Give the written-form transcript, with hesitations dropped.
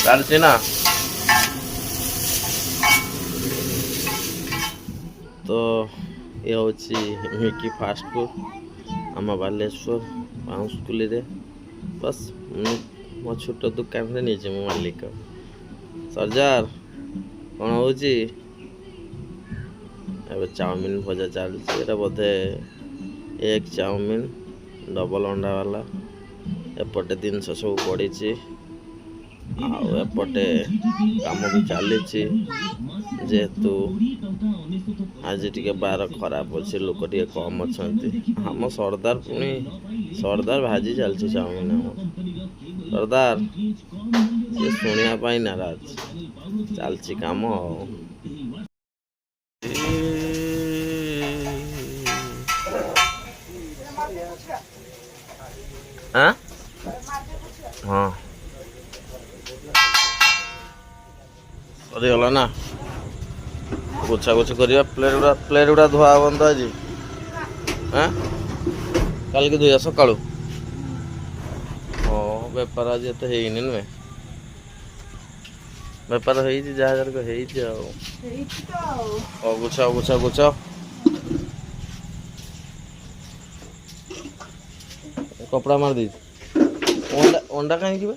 ଚାଲିଛି ନା ତ ଏ ହେଉଛି ମିକି ଫାଷ୍ଟ ଫୁଡ୍ ଆମ ବାଲେଶ୍ୱର ବାଉଁଶକୁଲିରେ ବସ୍ ମୋ ଛୋଟ ଦୋକାନରେ ନିଜେ ମୁଁ ମାଲିକ। ସର୍ଜାର କ'ଣ ହେଉଛି ଏବେ ଚାଉମିନ ଭଜା ଚାଲିଛି। ଏଇଟା ବୋଧେ ଏଗ ଚାଉମିନ ଡବଲ ଅଣ୍ଡା ବାଲା। ଏପଟେ ଜିନିଷ ସବୁ ପଡ଼ିଛି ଆଉ ଏପଟେ କାମ ବି ଚାଲିଛି ଯେହେତୁ ଆଜି ଟିକେ ବାର ଖରାପ ଅଛି, ଲୋକ ଟିକେ କମ୍ ଅଛନ୍ତି। ଆମ ସର୍ଦାର ପୁଣି ସର୍ଦାର ଭାଜି ଚାଲିଛି ଚାଉମିନ। ଆମ ସର୍ଦାର ସେ ଶୁଣିବା ପାଇଁ ନାରାଜ। ଚାଲିଛି କାମ ଆଉ ହଁ ସରିଗଲା ନା। ଗୋଛା ଗୋଛି କରିବା। ପ୍ଲେଟ୍ ଗୁଡ଼ା ଧୁଆ ହବନି ତ ଆଜି? କାଲିକି ଧୋଇବା ସକାଳୁ? ହଁ ବେପାର ଆଜି ଏତେ ହେଇନି ନୁହେଁ? ବେପାର ହେଇଛି ଯାହା ଯାକ ହେଇଛି ଆଉ। ହଉ ଗୁଛ କପଡ଼ା ମାରି ଦେଇଛି। ଅଣ୍ଡା କାହିଁକି ବା?